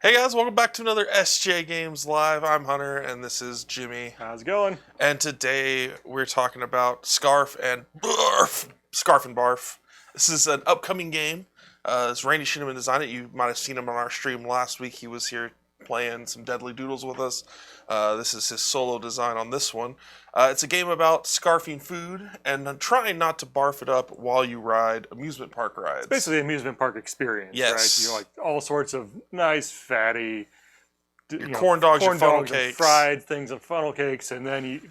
Hey guys, welcome back to another SJGames Live. I'm Hunter, and this is Jimmy. How's it going? And today we're talking about Scarf-N-Barf. Scarf-N-Barf. This is an upcoming game. It's Randy Shinneman designed it. You might have seen him on our stream last week. He was here playing some Deadly Doodles with us. This is his solo design on this one. It's a game about scarfing food and trying not to barf it up while you ride amusement park rides. It's basically an amusement park experience, Yes. right? You like all sorts of nice, fatty, corn dogs, your funnel and cakes. fried things and funnel cakes, and then you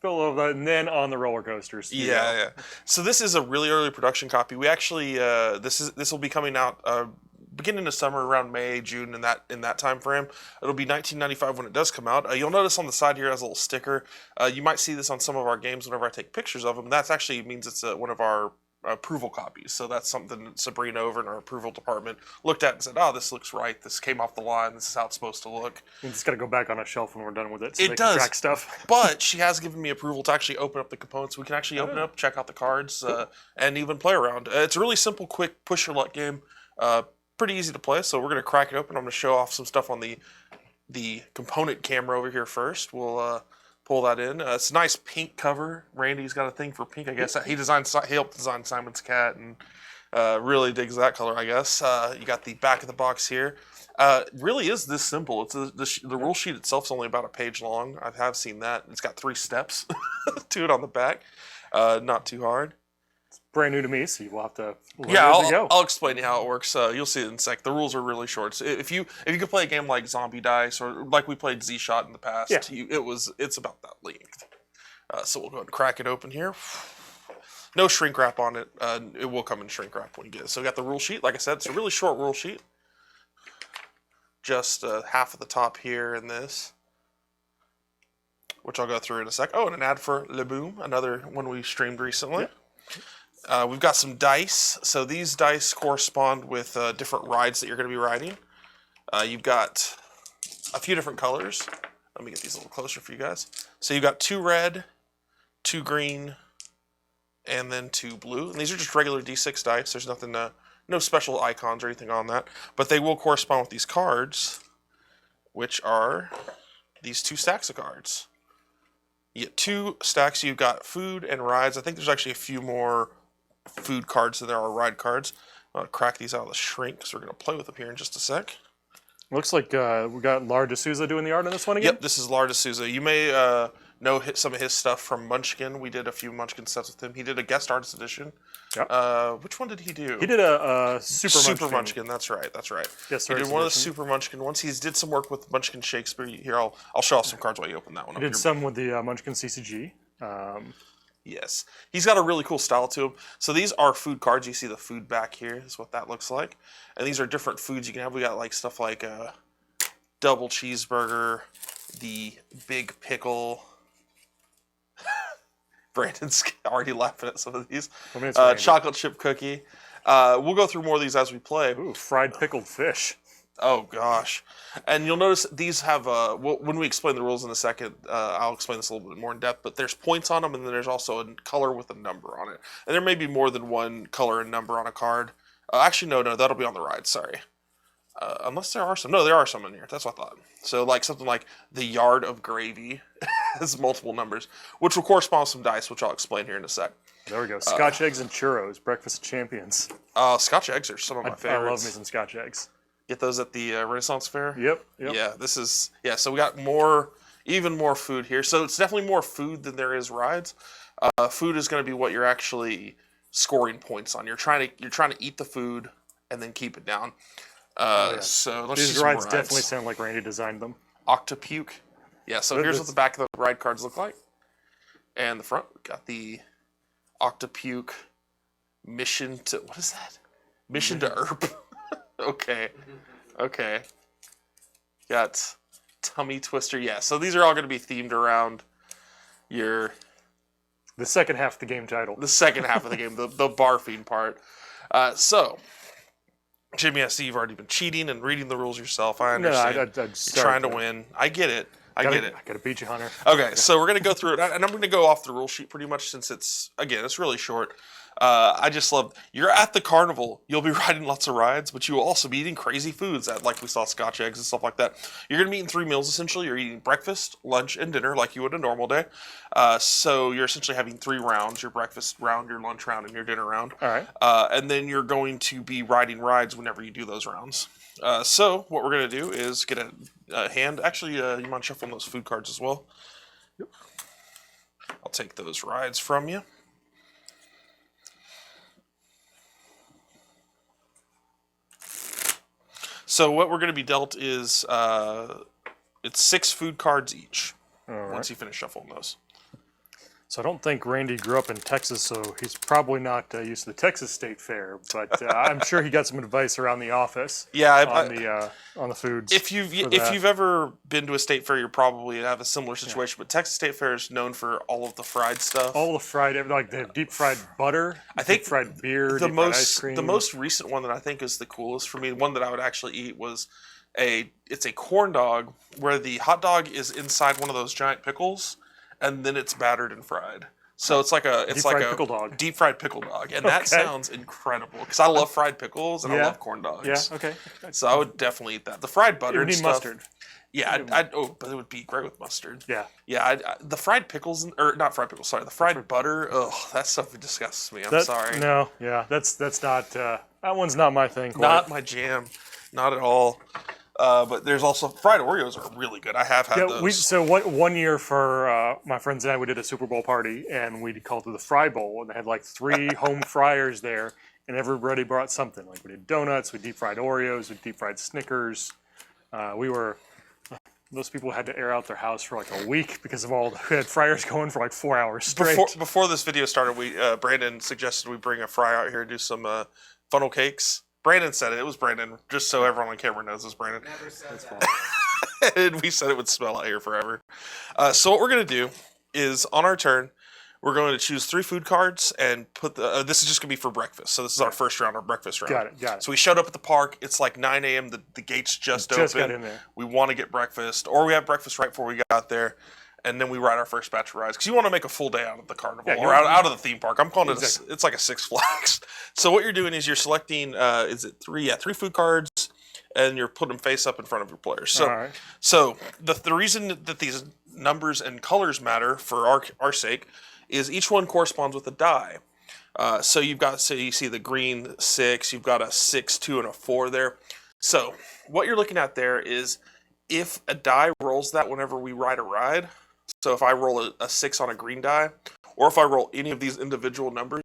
fill over that, and then on the roller coasters. Yeah. So this is a really early production copy. We actually this will be coming out beginning of summer, around May, June, in that time frame. It'll be 1995 when it does come out. You'll notice on the side here it has a little sticker. You might see this on some of our games whenever I take pictures of them. That actually means it's one of our approval copies. So that's something that Sabrina over in our approval department looked at and said, "Oh, this looks right. This came off the line. This is how it's supposed to look." You just got to go back on a shelf when we're done with it. So It they does. can track stuff. But she has given me approval to actually open up the components. We can actually open it up, check out the cards, and even play around. It's a really simple, quick, push your luck game. Pretty easy to play. So we're going to crack it open. I'm going to show off some stuff on the component camera over here first. We'll pull that in. It's a nice pink cover. Randy's got a thing for pink, I guess. He helped design Simon's cat and really digs that color, I guess. You got the back of the box here. It really is this simple. It's the rule sheet itself is only about a page long. I have seen that. It's got 3 steps to it on the back. Not too hard. Brand new to me, so you'll have to learn Yeah, as you go. I'll explain to you how it works. You'll see it in a sec. The rules are really short. So if you could play a game like Zombie Dice or like we played Z-Shot in the past, Yeah. it's about that length. So we'll go ahead and crack it open here. No shrink wrap on it. It will come in shrink wrap when you get it. So we got the rule sheet. Like I said, it's a really short rule sheet. Just half of the top here in this, which I'll go through in a sec. Oh, and an ad for Le Boom, another one we streamed recently. Yeah. We've got some dice. So these dice correspond with different rides that you're going to be riding. You've got a few different colors. Let me get these a little closer for you guys. So you've got 2 red, 2 green, and then 2 blue. And these are just regular D6 dice. There's nothing, no special icons or anything on that. But they will correspond with these cards, which are these 2 stacks of cards. You get 2 stacks. You've got food and rides. I think there's actually a few more food cards than there are ride cards. I'm going to crack these out of the shrink because we're going to play with them here in just a sec. Looks like we got Lar D'Souza doing the art on this one again. Yep, this is Lar D'Souza. You may know some of his stuff from Munchkin. We did a few Munchkin sets with him. He did a guest artist edition. Yep. Which one did he do? He did a Super Munchkin. That's right. Yes, He did one of the Super Munchkin ones. He did some work with Munchkin Shakespeare. Here, I'll show off some cards while you open that one. He did some with the Munchkin CCG. Yes. He's got a really cool style to him. So these are food cards. You see the food back here. This is what that looks like. And these are different foods you can have. We got like stuff like double cheeseburger, the big pickle. Brandon's already laughing at some of these. Chocolate chip cookie. We'll go through more of these as we play. Ooh, fried pickled fish. Oh, gosh. And you'll notice these have, when we explain the rules in a second, I'll explain this a little bit more in depth, but there's points on them, and then there's also a color with a number on it. And there may be more than one color and number on a card. Actually, no, that'll be on the ride, sorry. Unless there are some. No, there are some in here. That's what I thought. So, like, something like the Yard of Gravy has multiple numbers, which will correspond with some dice, which I'll explain here in a sec. There we go. Scotch eggs and churros. Breakfast of champions. Scotch eggs are some of my favorites. I love me some Scotch eggs. Get those at the Renaissance Fair? Yep. Yeah, so we got even more food here. So it's definitely more food than there is rides. Food is going to be what you're actually scoring points on. You're trying to eat the food and then keep it down. So let's These rides definitely sound like Randy designed them. Octopuke. Yeah, so here's what the back of the ride cards look like. And the front, we got the Octopuke Mission to, what is that? Mission to Earp. Okay. Got Tummy Twister. Yeah, so these are all going to be themed around the second half of the game title. The second half of the game, the barfing part. So, Jimmy, I see you've already been cheating and reading the rules yourself. I understand. No, you're trying to win. I get it. I get it. I gotta beat you, Hunter. Okay, so we're going to go through it, and I'm going to go off the rule sheet pretty much since it's really short. I just love, you're at the carnival, you'll be riding lots of rides, but you will also be eating crazy foods, like we saw Scotch eggs and stuff like that. You're going to be eating 3 meals essentially. You're eating breakfast, lunch, and dinner like you would a normal day. So you're essentially having 3 rounds, your breakfast round, your lunch round, and your dinner round. All right. And then you're going to be riding rides whenever you do those rounds. So what we're going to do is get a hand. Actually, you mind shuffling those food cards as well? Yep. I'll take those rides from you. So what we're going to be dealt is it's 6 food cards each. Once you finish shuffling those. So I don't think Randy grew up in Texas, so he's probably not used to the Texas State Fair. But I'm sure he got some advice around the office. Yeah, on the foods. If you've ever been to a state fair, you probably have a similar situation. Yeah. But Texas State Fair is known for all of the fried stuff. All the fried, like they have deep fried butter. I think deep fried beer. The deep fried ice cream. The most recent one that I think is the coolest for me, one that I would actually eat was it's a corn dog where the hot dog is inside one of those giant pickles. And then it's battered and fried. So it's like a pickle dog. Deep fried pickle dog, and that sounds incredible because I love fried pickles and I love corn dogs. Yeah, okay. So I would definitely eat that. The fried butter and stuff. Mustard. Yeah, but it would be great with mustard. Yeah, yeah. The fried pickles, or not fried pickles. Sorry, the fried butter. Ugh, that stuff disgusts me. I'm sorry. No, yeah, that's not. That one's not my thing. Quite. Not my jam. Not at all. But there's also fried Oreos are really good. I have had those. One year for my friends and I, we did a Super Bowl party and we called it the Fry Bowl, and they had like 3 home fryers there, and everybody brought something. Like we did donuts, we deep fried Oreos, we deep fried Snickers. Those people had to air out their house for like a week because of we had fryers going for like 4 hours straight. Before this video started, Brandon suggested we bring a fryer out here and do some funnel cakes. Brandon said it. It was Brandon. Just so everyone on camera knows, it's Brandon. Never said that. And we said it would smell out here forever. So what we're going to do is, on our turn, we're going to choose 3 food cards and put the... this is just going to be for breakfast. So this is our first round, our breakfast round. Got it. So we showed up at the park. It's like 9 a.m. The gates just open. Got in there. We want to get breakfast. Or we have breakfast right before we got there. And then we ride our first batch of rides. Because you want to make a full day out of the carnival or out of the theme park. I'm calling it, it's like a Six Flags. So what you're doing is you're selecting, is it 3? Yeah, 3 food cards. And you're putting them face up in front of your players. So the reason that these numbers and colors matter for our sake is each one corresponds with a die. So you see the green 6, you've got a 6, 2, and a 4 there. So what you're looking at there is if a die rolls that whenever we ride a ride. So if I roll a 6 on a green die, or if I roll any of these individual numbers,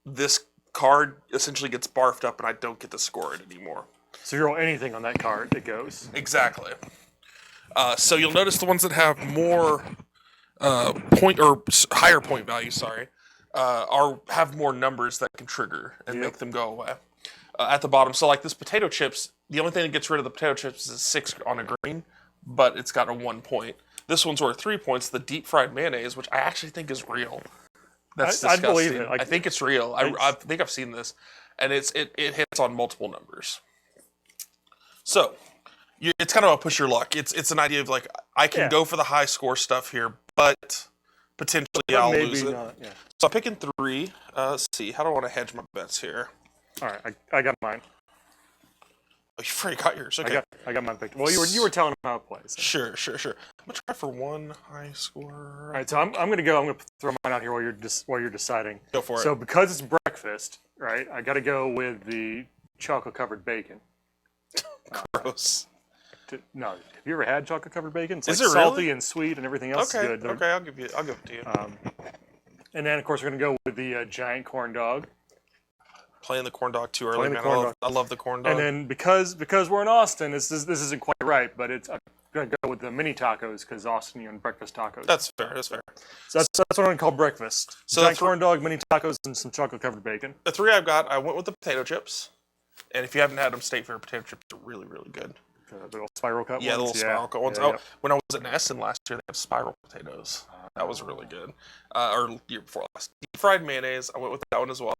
this card essentially gets barfed up and I don't get to score it anymore. So if you roll anything on that card, it goes. Exactly. So you'll notice the ones that have more point or higher point value, have more numbers that can trigger and make them go away. At the bottom, so like this potato chips, the only thing that gets rid of the potato chips is a 6 on a green, but it's got a 1 point. This one's worth 3 points. The deep fried mayonnaise, which I actually think is real. That's disgusting. I believe it. I think it's real. I think I've seen this, and it hits on multiple numbers. So it's kind of a push your luck. It's an idea of like I can go for the high score stuff here, but potentially I'll lose it. Not, yeah. So I'm picking 3. Let's see. How do I want to hedge my bets here? All right, I got mine. Oh, you've already got yours. Okay. I got mine picked. Well, you were telling them how it plays. So. Sure. I'm gonna try for 1 high score. All right, so I'm gonna go. I'm gonna throw mine out here while you're deciding. Go for it. So because it's breakfast, right? I got to go with the chocolate covered bacon. Gross. No, have you ever had chocolate covered bacon? It's Is like it salty really? and sweet and everything else is good. Okay, I'll give it to you. And then of course we're gonna go with the giant corn dog. Playing the corn dog too early, man. I love the corn dog. And then because we're in Austin, this isn't quite right, but I'm gonna go with the mini tacos because Austin, you're in breakfast tacos. That's fair. So that's what I'm gonna call breakfast. So giant corn dog, mini tacos, and some chocolate covered bacon. The 3 I've got, I went with the potato chips, and if you haven't had them, State Fair potato chips are really, really good. The little spiral cut ones. Yeah, the little spiral cut ones. Yeah. When I was in Essen last year, they had spiral potatoes. That was really good. Or year before last. Deep fried mayonnaise, I went with that one as well.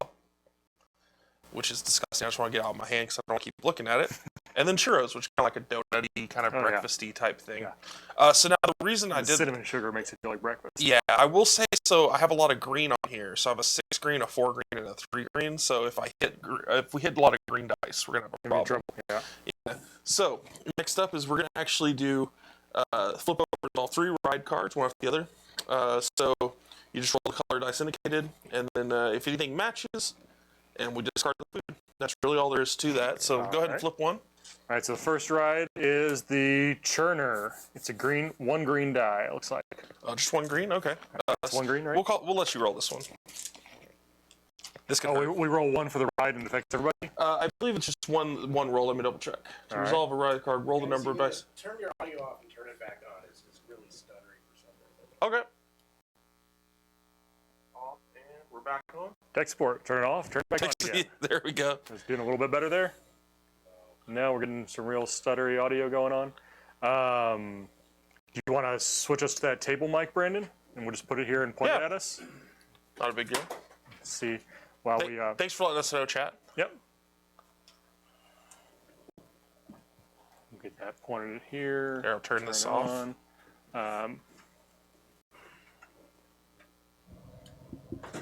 which is disgusting. I just want to get it out of my hand because I don't want to keep looking at it. And then churros, which is kind of like a donut-y, kind of breakfasty type thing. Yeah. So now the reason I did... Cinnamon sugar makes it feel like breakfast. Yeah, I will say, so I have a lot of green on here. So I have a 6 green, a 4 green, and a 3 green. So if we hit a lot of green dice, we're going to have a problem. Yeah. So next up is we're going to actually do flip over all 3 ride cards, one after the other. So you just roll the color dice indicated, and then if anything matches, and we discard the food. That's really all there is to that. So go ahead and flip one. All right, so the first ride is the churner. It's a one green die, it looks like. Oh, just 1 green? Okay. It's 1 green, right? We'll let you roll this one. This can we roll 1 for the ride and it affects everybody? I believe it's just one roll. Let me double check. To resolve a ride card, roll the number of dice. Turn your audio off and turn it back on. It's really stuttering for some reason. Okay. Off, and we're back on. Tech support, turn it off, turn it back on again. There we go. It's doing a little bit better there. Now we're getting some real stuttery audio going on. Do you want to switch us to that table mic, Brandon? And we'll just put it here and point it at us? Not a big deal. Let's see. While thanks for letting us know, chat. Yep. We'll get that pointed here. Here, I'll turn this off.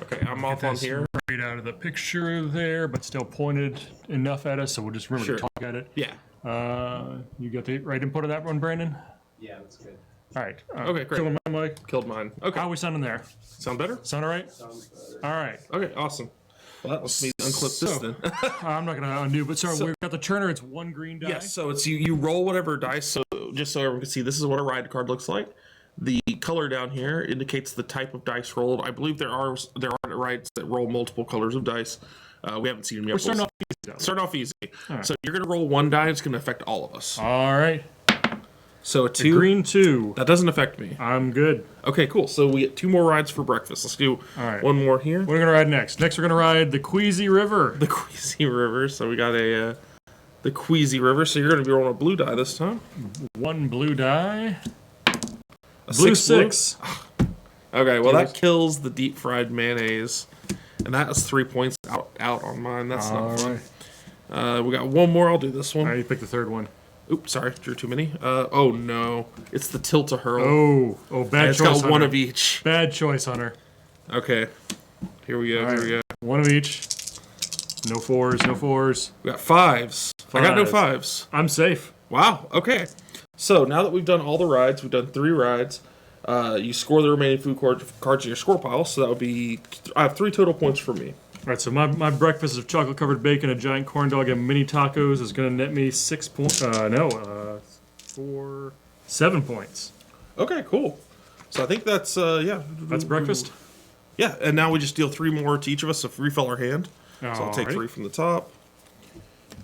Okay, I'm off on here. Right out of the picture there, but still pointed enough at us, so we'll just remember to talk at it. Yeah. You got the right input of that one, Brandon? Yeah, that's good. All right. Okay, great. Killing my mic. Killed mine. Okay. How are we sounding there? Sound better? Sound all right? Sounds better. All right. Okay, awesome. Well, that must be unclip this then. I'm not going to undo, but sorry, we've got the churner. It's 1 green die. Yes, so it's you roll whatever dice. So just so everyone can see, this is what a ride card looks like. The color down here indicates the type of dice rolled. I believe there are rides that roll multiple colors of dice. We haven't seen them yet. We're starting off easy. Start off easy. Right. So you're going to roll 1 die. It's going to affect all of us. All right. So a 2. Green 2. That doesn't affect me. I'm good. Okay, cool. So we get 2 more rides for breakfast. Let's do one more here. What are we going to ride next? Next, we're going to ride the Queasy River. The Queasy River. So we got the Queasy River. So you're going to be rolling a blue die this time. 1 blue die. A Blue 6. 6. Okay, well that kills the deep fried mayonnaise, and that is 3 points out on mine. That's not fun. Right. We got 1 more. I'll do this one. All right, you pick the 3rd one. Oops, sorry, drew too many. Oh no, it's the tilt-a-hurl. Oh, bad choice. It's got 1 of each. Bad choice, Hunter. Okay, here we go. All right. Here we go. 1 of each. No 4s. No 4s. We got 5s. I got no 5s. I'm safe. Wow. Okay. So now that we've done all the rides, we've done 3 rides. You score the remaining food cards in your score pile. So that would be, I have 3 total points for me. All right, so my breakfast of chocolate-covered bacon, a giant corn dog, and mini tacos is going to net me 6 points. 7 points. Okay, cool. So I think that's, yeah. That's breakfast? Yeah, and now we just deal 3 more to each of us to refill our hand. So I'll take 3 from the top.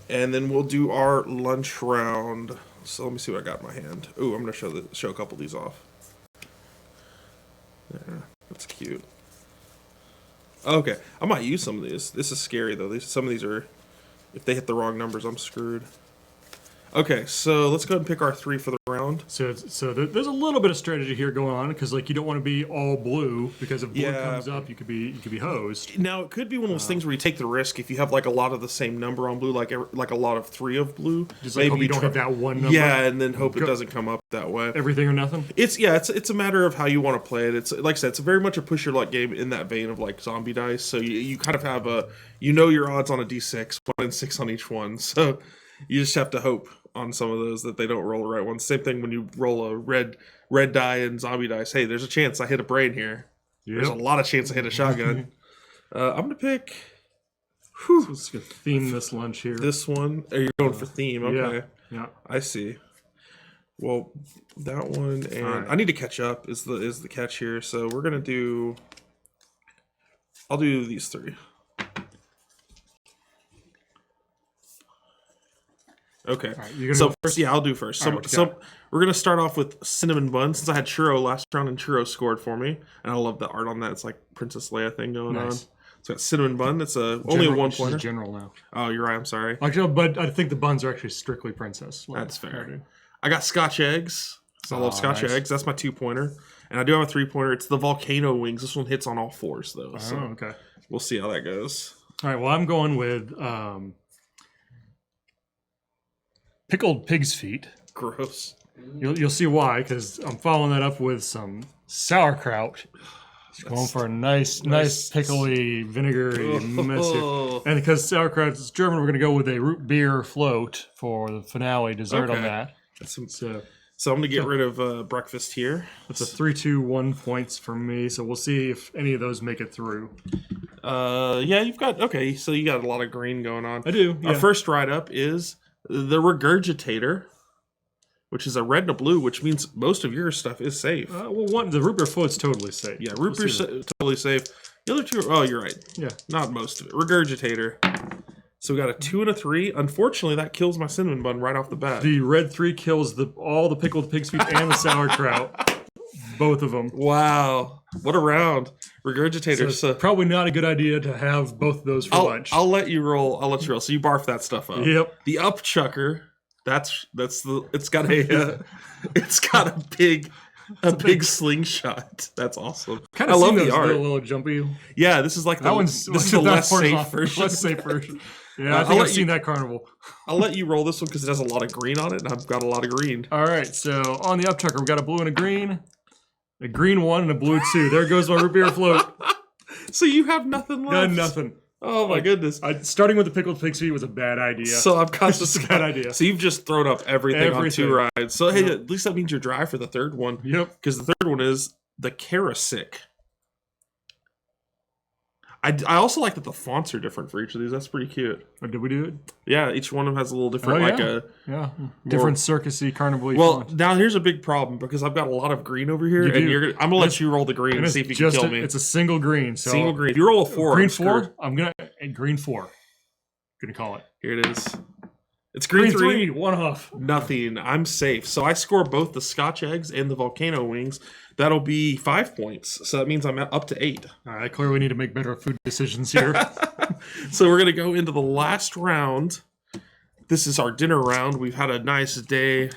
And then we'll do our lunch round. So let me see what I got in my hand. Ooh, I'm going to show a couple of these off. There, that's cute. Okay, I might use some of these. This is scary, though. Some of these are, if they hit the wrong numbers, I'm screwed. Okay, so let's go ahead and pick our 3 for the round. So there's a little bit of strategy here going on because like you don't want to be all blue because if blue comes up, you could be hosed. Now it could be one of those things where you take the risk if you have like a lot of the same number on blue, like a lot of 3 of blue. Just like hope you don't have that one number. Yeah, and then hope it doesn't come up that way. Everything or nothing. It's a matter of how you want to play it. It's like I said, it's very much a push your luck game in that vein of like zombie dice. So you kind of have your odds on a d6, 1 and 6 on each one. So you just have to hope on some of those that they don't roll the right ones. Same thing when you roll a red die and zombie dice. Hey, there's a chance I hit a brain here. Yep. There's a lot of chance I hit a shotgun. I'm gonna pick. So let's theme this lunch here. This one. Are you going for theme? Okay. Yeah. I see. Well, that one and right. I need to catch up. Is the catch here? So we're gonna do. I'll do these 3. Okay. Right, so first, yeah, I'll do first. So we're gonna start off with cinnamon bun since I had churro last round and churro scored for me, and I love the art on that. It's like Princess Leia thing going on. So it's got cinnamon bun. It's only a 1 pointer. General now. Oh, you're right. I'm sorry. Actually, but I think the buns are actually strictly princess. That's fair. I got Scotch eggs. So I love Scotch eggs. That's my 2 pointer, and I do have a 3 pointer. It's the volcano wings. This one hits on all 4s though. So okay. We'll see how that goes. All right. Well, I'm going with pickled pig's feet. Gross. You'll see why, because I'm following that up with some sauerkraut. Just going for a nice pickly, vinegary mess here. And because sauerkraut is German, we're going to go with a root beer float for the finale dessert on that. So I'm going to get rid of breakfast here. That's a 3-2-1 points for me. So we'll see if any of those make it through. Yeah, you've got, okay, so you got a lot of green going on. I do, yeah. Our first write-up is the Regurgitator, which is a red and a blue, which means most of your stuff is safe. Well, the root beer float's totally safe. Yeah, root beer's totally safe. The other two are, oh, you're right. Yeah. Not most of it. Regurgitator. So we got a 2 and a 3. Unfortunately, that kills my cinnamon bun right off the bat. The red 3 kills all the pickled pig's feet and the sauerkraut. Both of them. Wow. What a round. Regurgitator. So probably not a good idea to have both of those for lunch. I'll let you roll. So you barf that stuff up. Yep. The Upchucker. It's got a big slingshot. That's awesome. I love the art. Little jumpy. Yeah, this is like the less safe version. Less safe version. Yeah, I think I've seen that carnival. I'll let you roll this one because it has a lot of green on it, and I've got a lot of green. All right, so on the Upchucker, we've got a blue and a green 1 and a blue 2. There goes my root beer float. So you have nothing left. Got nothing. Oh my goodness! Starting with the pickled pig's feet was a bad idea. So I've got this bad idea. So you've just thrown up everything on 2 rides. So hey, at least that means you're dry for the third one. Yep. Because the third one is the Karasik. I also like that the fonts are different for each of these. That's pretty cute. Oh, did we do it? Yeah, each one of them has a little different, different circusy, carnival-y font. Now here's a big problem because I've got a lot of green over here, I'm gonna let you roll the green and see if you can kill me. It's a single green. So single green. If you roll a 4, green 4. I'm gonna green 4. Gonna call it. Here it is. It's green 3. 1 off. Nothing. I'm safe. So I score both the Scotch eggs and the volcano wings. That'll be 5 points. So that means I'm up to 8. All right. I clearly need to make better food decisions here. So we're gonna go into the last round. This is our dinner round. We've had a nice day.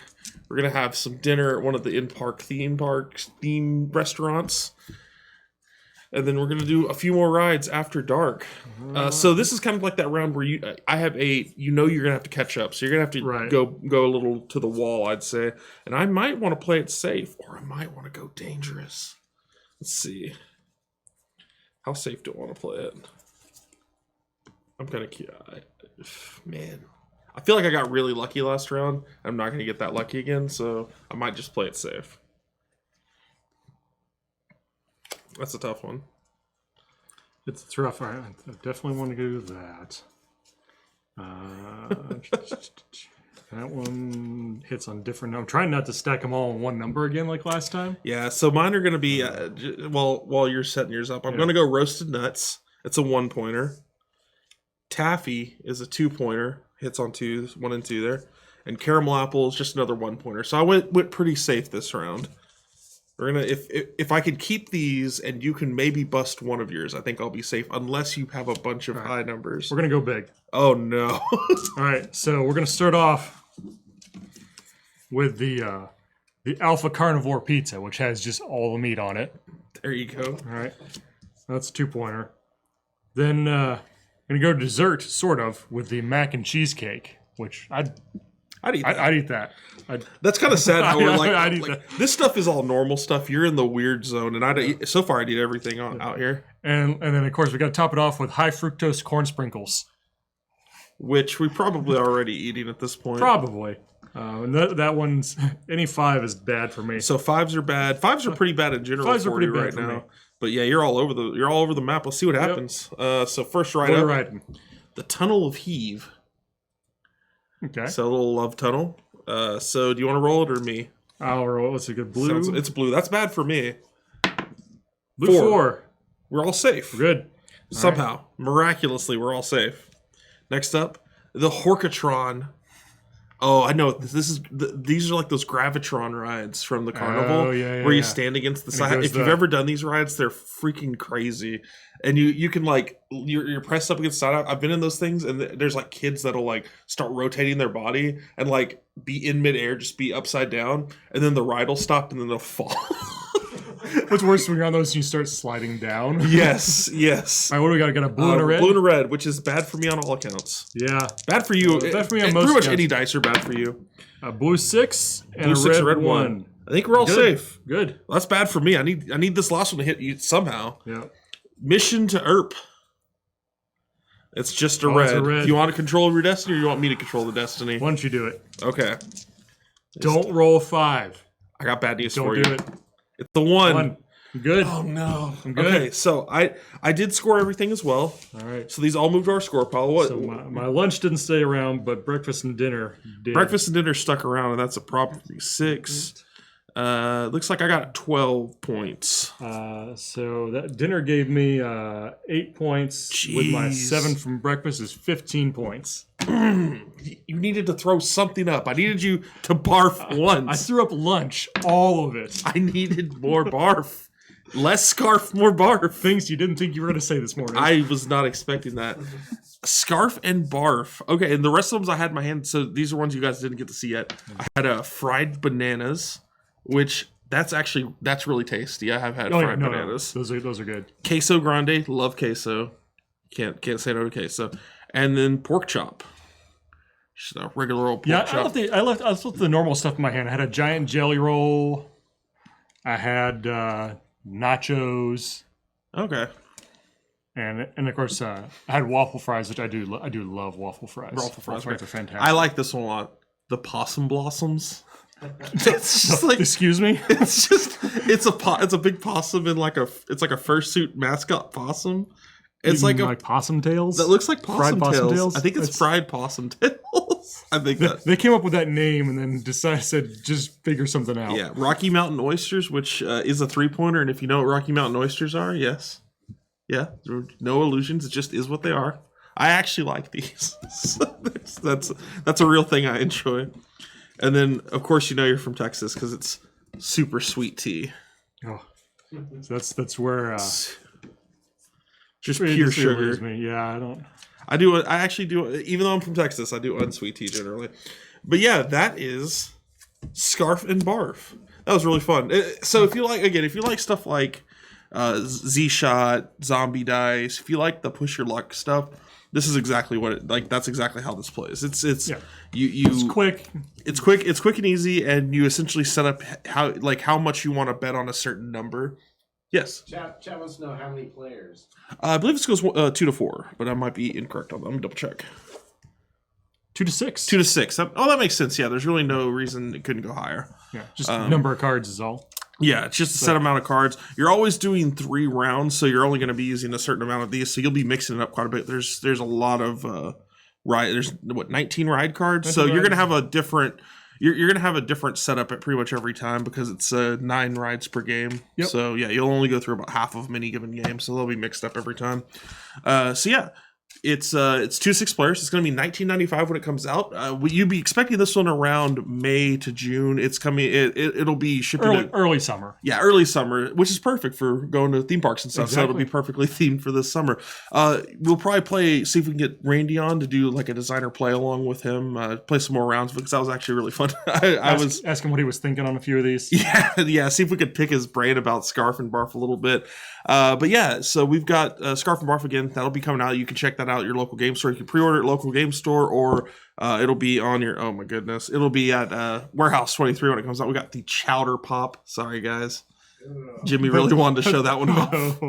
We're gonna have some dinner at one of the in-park theme restaurants. And then we're going to do a few more rides after dark. So this is kind of like that round where I have you're going to have to catch up. So you're going to have to go a little to the wall, I'd say. And I might want to play it safe, or I might want to go dangerous. Let's see. How safe do I want to play it? I'm kind of man. I feel like I got really lucky last round. I'm not going to get that lucky again, so I might just play it safe. That's a tough one. It's rough. I definitely want to do that. That one hits on different. I'm trying not to stack them all in one number again like last time. Yeah, so mine are going to be, while you're setting yours up, I'm going to go roasted nuts. It's a 1-pointer. Taffy is a 2-pointer. Hits on 2s, 1 and 2 there. And caramel apple is just another 1-pointer. So I went pretty safe this round. We're gonna if I could keep these and you can maybe bust one of yours, I think I'll be safe unless you have a bunch of high numbers. We're gonna go big. Oh no! All right, so we're gonna start off with the Alpha Carnivore Pizza, which has just all the meat on it. There you go. All right, that's a 2-pointer. Then I'm gonna go dessert, sort of, with the mac and cheesecake, which I'd eat that. That's kind of sad how we're like this stuff is all normal stuff. You're in the weird zone, and so far I did everything out here. And then of course we got to top it off with high fructose corn sprinkles, which we probably already eating at this point. Probably. And that one's any 5 is bad for me. So 5s are bad. 5s are pretty bad in general. 5s are pretty bad right for now. Me. But yeah, you're all over the map. Let's see what happens. So first ride up, the Tunnel of Heave. Okay. So a little love tunnel. So do you want to roll it or me? I'll roll it. Let's see, good blue. It's blue. That's bad for me. Blue 4. We're all safe. We're good. Somehow, miraculously, we're all safe. Next up, the Horkatron. Oh, I know. These are like those Gravitron rides from the carnival, where you stand against the side. If you've ever done these rides, they're freaking crazy. And you can like you're pressed up against the side. I've been in those things, and there's like kids that'll like start rotating their body and like be in midair, just be upside down, and then the ride will stop, and then they'll fall. What's worse when you're on those and you start sliding down? Yes, yes. All right, what do we got? Got a blue and a red? Blue and a red, which is bad for me on all accounts. Yeah. Bad for you. Bad for me on Pretty most much counts. any dice are bad for you. A blue 6 and Blue a 6 red, and red 1. I think we're all Good. safe. Good. Well, that's bad for me. I need this last one to hit you somehow. Yeah. Mission to Erp. It's just a, It's red. a red. Do you want to control your destiny or you want me to control the destiny? Why don't you do it? Okay. Don't roll 5. I got bad news Don't for do you. it. It's the 1. 1. Good. Oh no. I'm good. Okay, so I did score everything as well. All right. So these all moved to our score pile. What? So my lunch didn't stay around, but breakfast and dinner did. Breakfast and dinner stuck around, and that's a problem for me. 6. Looks like I got 12 points. So that dinner gave me 8 points. With my Jeez. 7 from breakfast is 15 points. You needed to throw something up. I needed you to barf once. I threw up lunch, all of it. I needed more barf. Less scarf, more barf. Things you didn't think you were going to say this morning. I was not expecting that. Scarf and barf. Okay, and the rest of them I had in my hand. So these are ones you guys didn't get to see yet. I had fried bananas, which that's really tasty. I have had fried bananas. Those are good. Queso grande, love queso. Can't say no to queso. And then pork chop. Just a regular old pork chop. I left the normal stuff in my hand. I had a giant jelly roll. I had nachos. Okay. And of course I had waffle fries, which I do love waffle fries. Waffle fries are fantastic. I like this one a lot. The possum blossoms. It's just like Excuse me. it's a big possum in like a fursuit mascot possum. It's You like mean possum tails. that looks like Fried possum tails. tails? I think it's fried possum tails. I think that. They came up with that name and then said just figure something out. Yeah, Rocky Mountain oysters, which is a 3-pointer, and if you know what Rocky Mountain oysters are, yes, yeah, no illusions. It just is what they are. I actually like these. So that's a real thing I enjoy. And then, of course, you know you're from Texas because it's super sweet tea. Oh, so that's where Just it pure just sugar. worries me. Yeah, I actually do. Even though I'm from Texas, I do unsweet tea generally. But yeah, that is Scarf-N-Barf. That was really fun. So if you like stuff like Z-Shot, Zombie Dice, if you like the push your luck stuff, this is exactly what it like. That's exactly how this plays. It's quick. It's quick and easy, and you essentially set up how much you want to bet on a certain number. Yes. Chat wants to know how many players. I believe this goes 2 to 4, but I might be incorrect on that. Let me double check. 2 to 6. 2 to 6. That makes sense. Yeah, there's really no reason it couldn't go higher. Yeah, just number of cards is all. Yeah, it's just a set amount of cards. You're always doing 3 rounds, so you're only going to be using a certain amount of these. So you'll be mixing it up quite a bit. There's a lot of ride. There's 19 ride cards. So you're going to have a different. You're going to have a different setup at pretty much every time because it's 9 rides per game. Yep. So yeah, you'll only go through about half of them any given game. So they'll be mixed up every time. So yeah. It's 2 to 6 players. It's going to be $19.95 when it comes out. You'd be expecting this one around May to June. It's coming. It'll be shipping Early summer. Yeah, early summer, which is perfect for going to theme parks and stuff. Exactly. So it'll be perfectly themed for this summer. We'll probably see if we can get Randy on to do like a designer play along with him. Play some more rounds because that was actually really fun. Ask him what he was thinking on a few of these. Yeah. See if we could pick his brain about Scarf-N-Barf a little bit. But yeah, so we've got Scarf-N-Barf again. That'll be coming out. You can check that out at your local game store. You can pre-order at local game store, or it'll be on your. Oh my goodness, it'll be at Warehouse 23 when it comes out. We got the Chowder Pop. Sorry guys, Jimmy really wanted to show that one off.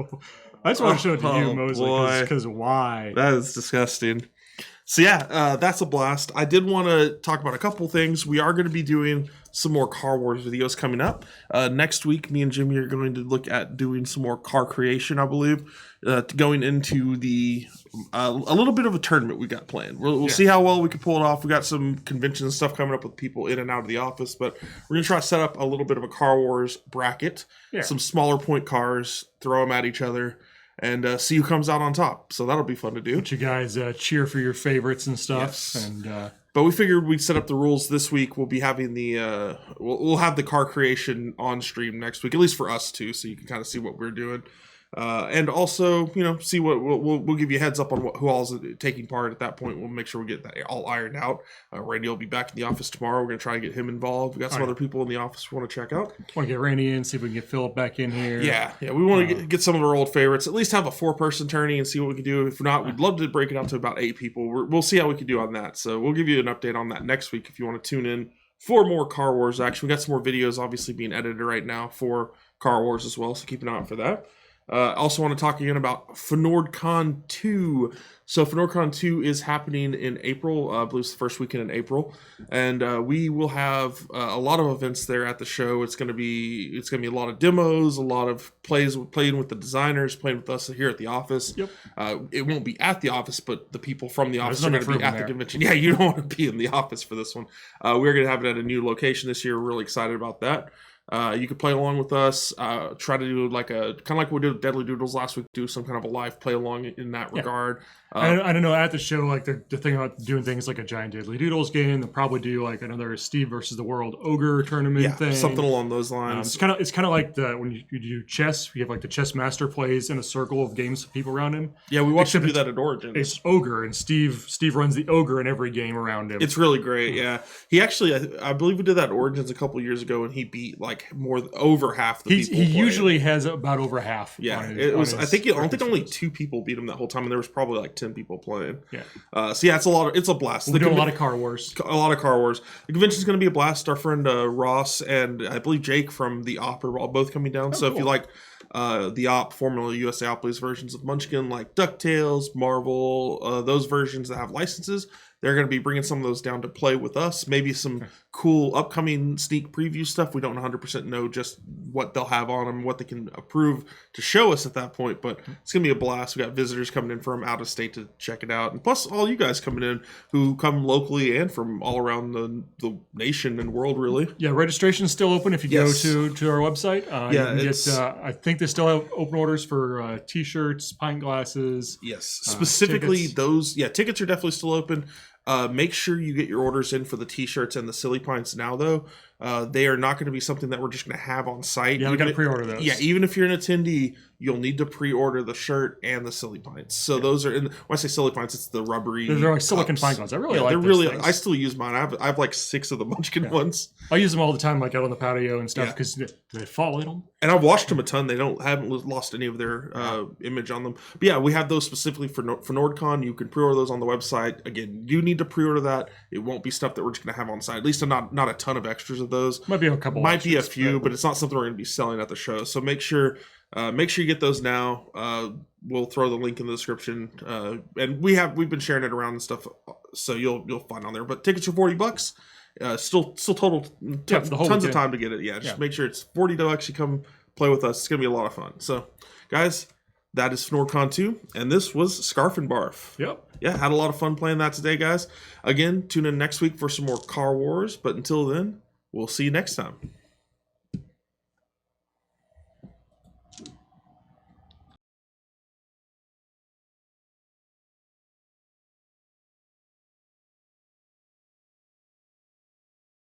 I just want to show it to you, Mosley, because why? That is disgusting. So yeah, that's a blast. I did want to talk about a couple things. We are going to be doing some more Car Wars videos coming up. Next week, me and Jimmy are going to look at doing some more car creation, I believe, going into the a little bit of a tournament we got planned. We'll see how well we can pull it off. We got some conventions and stuff coming up with people in and out of the office, but we're going to try to set up a little bit of a Car Wars bracket, some smaller point cars, throw them at each other, and see who comes out on top. So that'll be fun to do. But you guys cheer for your favorites and stuff. Yes. And but we figured we'd set up the rules this week. We'll be having the we'll have the car creation on stream next week, at least for us too, so you can kind of see what we're doing. And also, see what we'll give you a heads up on who all's taking part at that point. We'll make sure we get that all ironed out. Randy will be back in the office tomorrow. We're going to try to get him involved. We got some other people in the office we want to check out. Want to get Randy in, see if we can get Philip back in here. Yeah. We want to get some of our old favorites. At least have a 4-person tourney and see what we can do. If not, we'd love to break it out to about 8 people. We'll see how we can do on that. So we'll give you an update on that next week if you want to tune in for more Car Wars action. We got some more videos obviously being edited right now for Car Wars as well, so keep an eye out for that. Also want to talk again about FNORDCon 2. So FNORDCon 2 is happening in April. I believe it's the first weekend in April, and we will have a lot of events there at the show. It's going to be a lot of demos, a lot of playing with the designers, playing with us here at the office. Yep. It won't be at the office, but the people from the office are going to be at the convention. Yeah, you don't want to be in the office for this one. We're going to have it at a new location this year. We're really excited about that. You can play along with us. Try to do like kind of like we did with Deadly Doodles last week. Do some kind of a live play along in that regard. I don't know, at the show, like the thing about doing things like a giant Deadly Doodles game, they'll probably do like another Steve versus the World Ogre tournament thing. Something along those lines. It's kind of like when you do chess, you have like the chess master plays in a circle of games with people around him. Yeah, we watched him do that at Origins. It's Ogre, and Steve runs the Ogre in every game around him. It's really great. Yeah, he actually, I believe we did that at Origins a couple years ago, and he beat like over half the people. He usually has about over half. Yeah, I don't think only 2 people beat him that whole time, and there was probably like 10 people playing. Yeah. So yeah, it's a blast. We're doing a lot of Car Wars. A lot of Car Wars. The convention's going to be a blast. Our friend Ross and I believe Jake from the Op are all both coming down. So cool. If you like the Op, formerly USA Opleys versions of Munchkin, like DuckTales, Marvel, those versions that have licenses, they're going to be bringing some of those down to play with us. Maybe some cool upcoming sneak preview stuff. We don't 100% know just what they'll have on them, what they can approve to show us at that point. But it's going to be a blast. We got visitors coming in from out of state to check it out. And plus all you guys coming in who come locally and from all around the nation and world, really. Yeah, registration is still open if you go to our website. You can get, I think they still have open orders for T-shirts, pint glasses. Yes, specifically tickets. Those. Yeah, tickets are definitely still open. Make sure you get your orders in for the T-shirts and the Silly Pints now, though. They are not going to be something that we're just going to have on site. Yeah, we got to pre-order those. Yeah, even if you're an attendee, you'll need to pre-order the shirt and the Silly Pints. So those are, when I say Silly Pints, it's the rubbery. They're like silicone pint ones. I really like they're those really. things. I still use mine. I have like 6 of the Munchkin ones. I use them all the time, like out on the patio and stuff, because they fall in them. And I've washed them a ton. They haven't lost any of their image on them. But yeah, we have those specifically for NordCon. You can pre-order those on the website. Again, you need to pre-order that. It won't be stuff that we're just going to have on site. At least not a ton of extras of those. Might be a couple. Might be a few, but it's not something we're going to be selling at the show. So make sure you get those now. We'll throw the link in the description, and we've been sharing it around and stuff, so you'll find on there. But tickets are $40. Still total tons of time to get it. Yeah, just make sure it's $40. You come play with us. It's gonna be a lot of fun. So, guys, that is FNORDCon 2, and this was Scarf-N-Barf. Yep. Yeah, had a lot of fun playing that today, guys. Again, tune in next week for some more Car Wars. But until then, we'll see you next time.